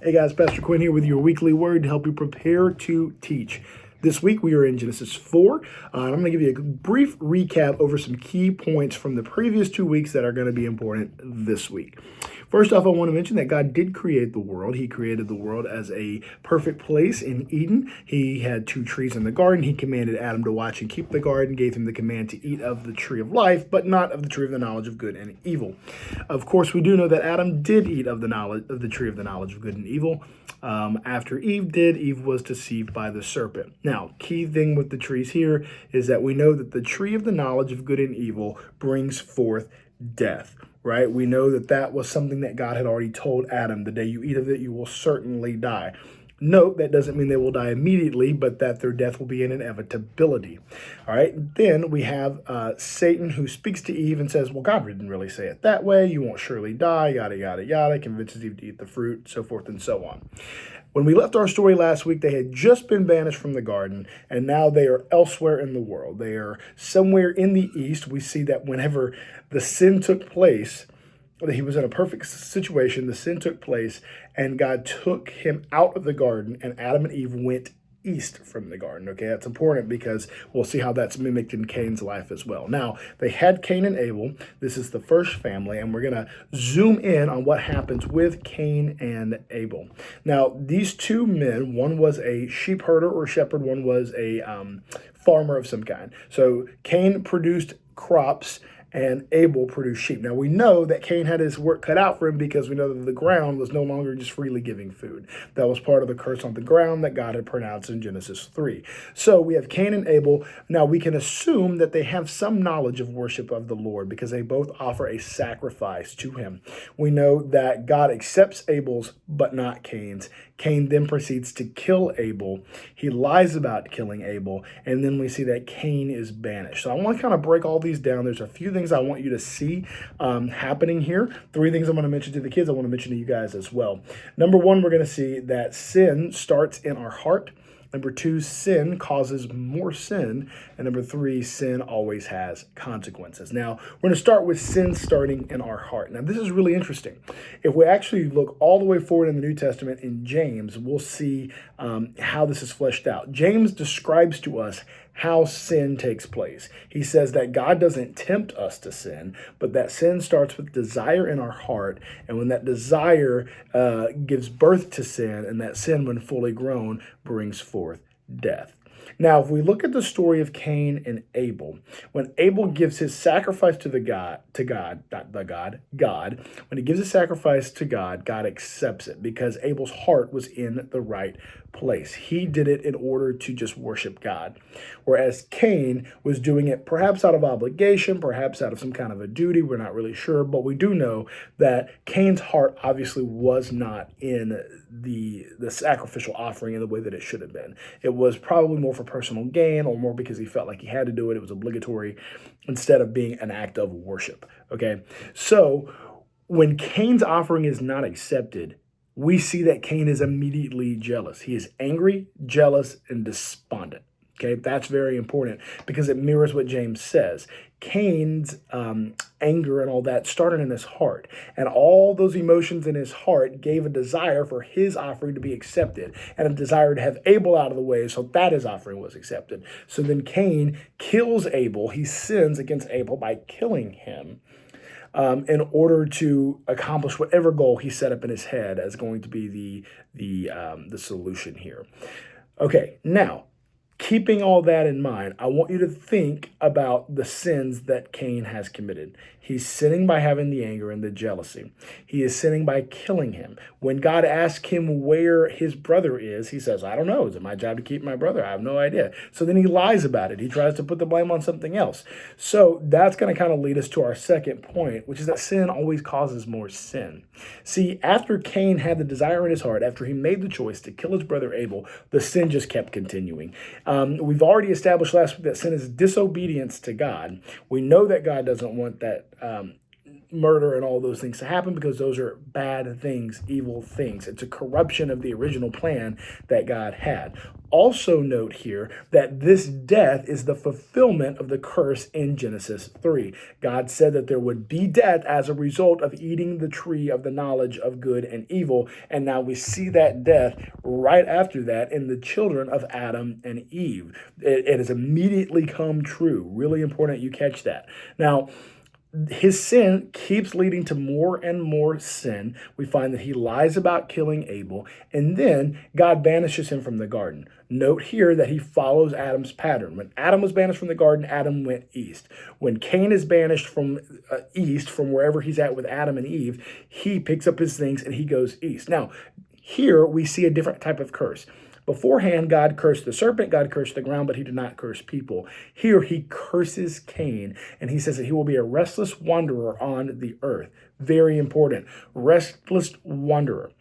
Hey guys, Pastor Quinn here with your weekly word to help you prepare to teach. This week we are in Genesis 4. I'm going to give you a brief recap over some key points from the previous 2 weeks that are going to be important this week. First off, I want to mention that God did create the world. He created the world as a perfect place in Eden. He had 2 trees in the garden. He commanded Adam to watch and keep the garden, gave him the command to eat of the tree of life, but not of the tree of the knowledge of good and evil. Of course, we do know that Adam did eat of the tree of the knowledge of good and evil. After Eve did, Eve was deceived by the serpent. Now, key thing with the trees here is that we know that the tree of the knowledge of good and evil brings forth death, right? We know that that was something that God had already told Adam, the day you eat of it, you will certainly die. Note, that doesn't mean they will die immediately, but that their death will be an inevitability. All right, then we have Satan, who speaks to Eve and says, well, God didn't really say it that way. You won't surely die, yada, yada, yada, convinces Eve to eat the fruit, so forth and so on. When we left our story last week, they had just been banished from the garden, and now they are elsewhere in the world. They are somewhere in the east. We see that whenever the sin took place, he was in a perfect situation. The sin took place, and God took him out of the garden, and Adam and Eve went east from the garden. Okay, that's important because we'll see how that's mimicked in Cain's life as well. Now, they had Cain and Abel. This is the first family, and we're going to zoom in on what happens with Cain and Abel. Now, these 2 men, one was a sheep herder or shepherd, one was a farmer of some kind. So Cain produced crops, and Abel produced sheep. Now, we know that Cain had his work cut out for him because we know that the ground was no longer just freely giving food. That was part of the curse on the ground that God had pronounced in Genesis 3. So we have Cain and Abel. Now, we can assume that they have some knowledge of worship of the Lord because they both offer a sacrifice to him. We know that God accepts Abel's, but not Cain's. Cain then proceeds to kill Abel. He lies about killing Abel, and then we see that Cain is banished. So I want to kind of break all these down. There's a few things I want you to see happening here. 3 things I'm going to mention to the kids. I want to mention to you guys as well. Number 1, we're going to see that sin starts in our heart. Number 2, sin causes more sin. And number 3, sin always has consequences. Now, we're going to start with sin starting in our heart. Now, this is really interesting. If we actually look all the way forward in the New Testament in James, we'll see how this is fleshed out. James describes to us how sin takes place. He says that God doesn't tempt us to sin, but that sin starts with desire in our heart. And when that desire gives birth to sin, and that sin, when fully grown, brings forth death. Now, if we look at the story of Cain and Abel, when Abel gives his sacrifice to God, when he gives his sacrifice to God, God accepts it because Abel's heart was in the right place. He did it in order to just worship God, whereas Cain was doing it perhaps out of obligation, perhaps out of some kind of a duty. We're not really sure, but we do know that Cain's heart obviously was not in the sacrificial offering in the way that it should have been. It was probably more for personal gain, or more because he felt like he had to do it. It was obligatory instead of being an act of worship. Okay, so when Cain's offering is not accepted, we see that Cain is immediately jealous. He is angry, jealous, and despondent. Okay, that's very important because it mirrors what James says. Cain's anger and all that started in his heart, and all those emotions in his heart gave a desire for his offering to be accepted, and a desire to have Abel out of the way so that his offering was accepted. So then Cain kills Abel. He sins against Abel by killing him in order to accomplish whatever goal he set up in his head as going to be the solution here. Okay, now, keeping all that in mind, I want you to think about the sins that Cain has committed. He's sinning by having the anger and the jealousy. He is sinning by killing him. When God asks him where his brother is, he says, I don't know. Is it my job to keep my brother? I have no idea. So then he lies about it. He tries to put the blame on something else. So that's going to kind of lead us to our second point, which is that sin always causes more sin. See, after Cain had the desire in his heart, after he made the choice to kill his brother Abel, the sin just kept continuing. We've already established last week that sin is disobedience to God. We know that God doesn't want that murder and all those things to happen because those are bad things, evil things. It's a corruption of the original plan that God had. Also note here that this death is the fulfillment of the curse in Genesis 3. God said that there would be death as a result of eating the tree of the knowledge of good and evil. And now we see that death right after that in the children of Adam and Eve. It has immediately come true. Really important you catch that. Now, his sin keeps leading to more and more sin. We find that he lies about killing Abel, and then God banishes him from the garden. Note here that he follows Adam's pattern. When Adam was banished from the garden, Adam went east. When Cain is banished from east, from wherever he's at with Adam and Eve, he picks up his things and he goes east. Now, here we see a different type of curse. Beforehand, God cursed the serpent, God cursed the ground, but he did not curse people. Here, he curses Cain, and he says that he will be a restless wanderer on the earth. Very important. Restless wanderer.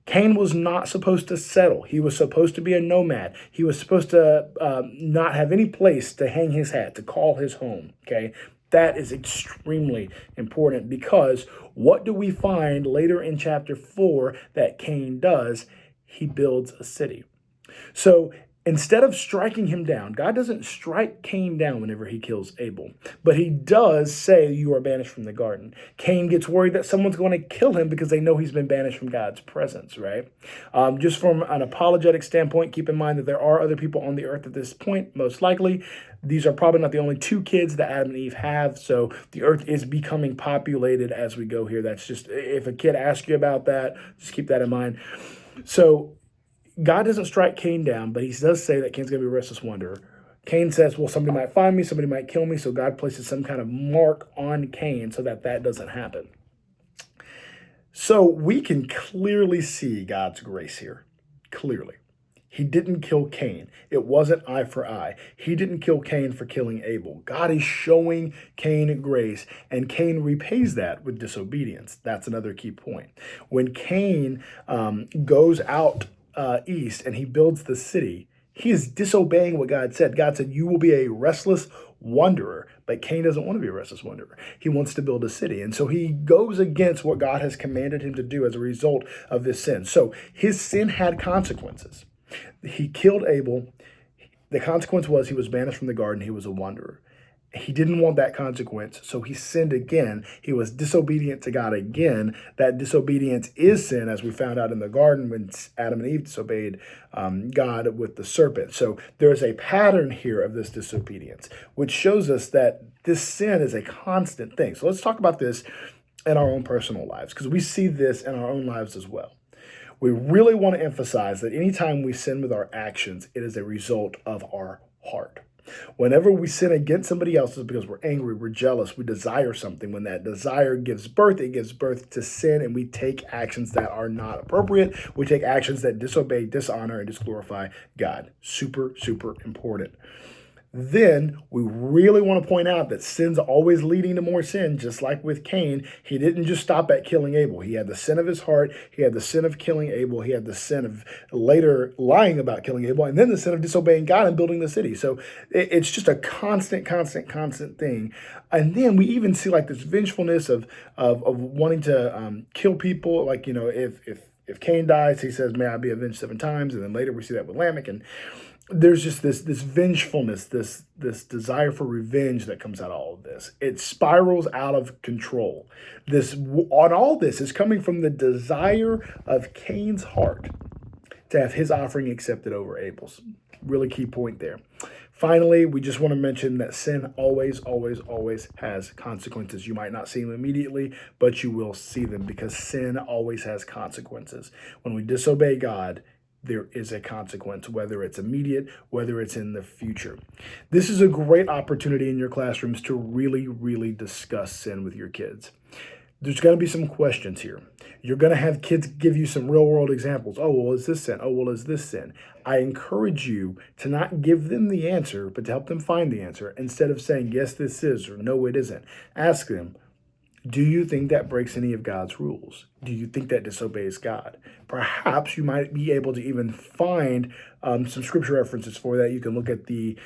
Cain was not supposed to settle. He was supposed to be a nomad. He was supposed to not have any place to hang his hat, to call his home, okay? That is extremely important because what do we find later in chapter 4 that Cain does? He builds a city. So instead of striking him down, God doesn't strike Cain down whenever he kills Abel, but he does say you are banished from the garden. Cain gets worried that someone's going to kill him because they know he's been banished from God's presence, right? Just from an apologetic standpoint, keep in mind that there are other people on the earth at this point, most likely. These are probably not the only two kids that Adam and Eve have, so the earth is becoming populated as we go here. That's just, if a kid asks you about that, just keep that in mind. So God doesn't strike Cain down, but he does say that Cain's going to be a restless wanderer. Cain says, well, somebody might find me, somebody might kill me, so God places some kind of mark on Cain so that that doesn't happen. So we can clearly see God's grace here, clearly. He didn't kill Cain. It wasn't eye for eye. He didn't kill Cain for killing Abel. God is showing Cain grace, and Cain repays that with disobedience. That's another key point. When Cain goes out east and he builds the city, he is disobeying what God said. God said, you will be a restless wanderer. But Cain doesn't want to be a restless wanderer. He wants to build a city. And so he goes against what God has commanded him to do as a result of this sin. So his sin had consequences. He killed Abel. The consequence was he was banished from the garden. He was a wanderer. He didn't want that consequence, so he sinned again. He was disobedient to God again. That disobedience is sin, as we found out in the garden when Adam and Eve disobeyed God with the serpent. So there is a pattern here of this disobedience, which shows us that this sin is a constant thing. So let's talk about this in our own personal lives, because we see this in our own lives as well. We really want to emphasize that anytime we sin with our actions, it is a result of our heart. Whenever we sin against somebody else, it's because we're angry, we're jealous, we desire something. When that desire gives birth, it gives birth to sin, and we take actions that are not appropriate. We take actions that disobey, dishonor, and disglorify God. Super, super important. Then we really want to point out that sin's always leading to more sin, just like with Cain. He didn't just stop at killing Abel. He had the sin of his heart. He had the sin of killing Abel. He had the sin of later lying about killing Abel, and then the sin of disobeying God and building the city. So it's just a constant thing. And then we even see like this vengefulness of wanting to kill people. Like, you know, if Cain dies, he says, may I be avenged 7 times. And then later we see that with Lamech. And there's just this vengefulness, this desire for revenge that comes out of all of this. It spirals out of control. All this is coming from the desire of Cain's heart to have his offering accepted over Abel's. Really key point there. Finally, we just want to mention that sin always has consequences. You might not see them immediately, but you will see them because sin always has consequences. When we disobey God, there is a consequence, whether it's immediate, whether it's in the future. This is a great opportunity in your classrooms to really discuss sin with your kids. There's going to be some questions here. You're going to have kids give you some real world examples. Oh, well, is this sin? Oh, well, is this sin? I encourage you to not give them the answer, but to help them find the answer instead of saying, yes, this is, or no, it isn't. Ask them, do you think that breaks any of God's rules? Do you think that disobeys God? Perhaps you might be able to even find some scripture references for that. You can look at the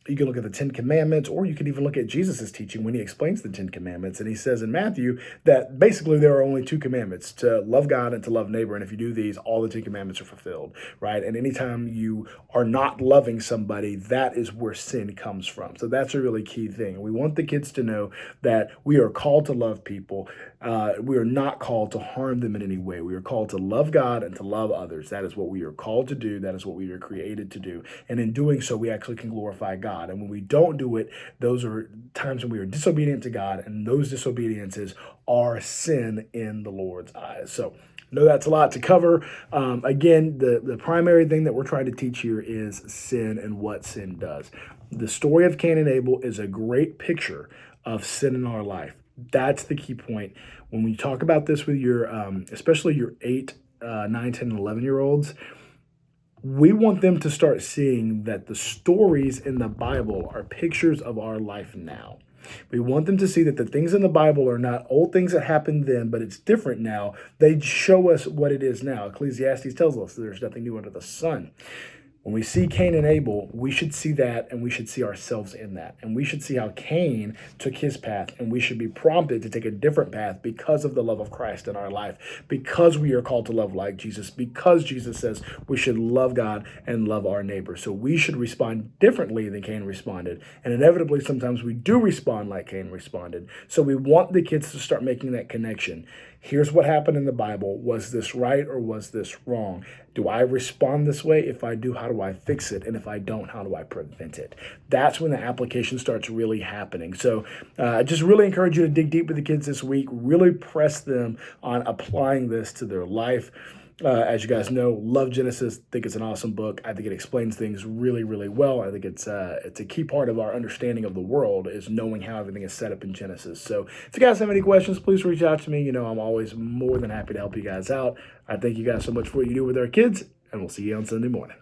You can look at the Ten Commandments, or you can even look at Jesus' teaching when he explains the Ten Commandments. And he says in Matthew that basically there are only two commandments, to love God and to love neighbor. And if you do these, all the Ten Commandments are fulfilled, right? And anytime you are not loving somebody, that is where sin comes from. So that's a really key thing. We want the kids to know that we are called to love people. We are not called to harm them in any way. We are called to love God and to love others. That is what we are called to do. That is what we are created to do. And in doing so, we actually can glorify God. And when we don't do it, those are times when we are disobedient to God, and those disobediences are sin in the Lord's eyes. So I know that's a lot to cover. Again, the primary thing that we're trying to teach here is sin and what sin does. The story of Cain and Abel is a great picture of sin in our life. That's the key point. When we talk about this with your, especially your 8, 9, 10, and 11-year-olds, we want them to start seeing that the stories in the Bible are pictures of our life now. We want them to see that the things in the Bible are not old things that happened then, but it's different now. They show us what it is now. Ecclesiastes tells us there's nothing new under the sun. When we see Cain and Abel, we should see that, and we should see ourselves in that. And we should see how Cain took his path, and we should be prompted to take a different path because of the love of Christ in our life, because we are called to love like Jesus, because Jesus says we should love God and love our neighbor. So we should respond differently than Cain responded. And inevitably, sometimes we do respond like Cain responded. So we want the kids to start making that connection. Here's what happened in the Bible. Was this right or was this wrong? Do I respond this way? If I do, how do I fix it? And if I don't, how do I prevent it? That's when the application starts really happening. So I just really encourage you to dig deep with the kids this week. Really press them on applying this to their life. As you guys know, love Genesis. Think it's an awesome book. I think it explains things really, really well. I think it's a key part of our understanding of the world is knowing how everything is set up in Genesis. So if you guys have any questions, please reach out to me. You know, I'm always more than happy to help you guys out. I thank you guys so much for what you do with our kids, and we'll see you on Sunday morning.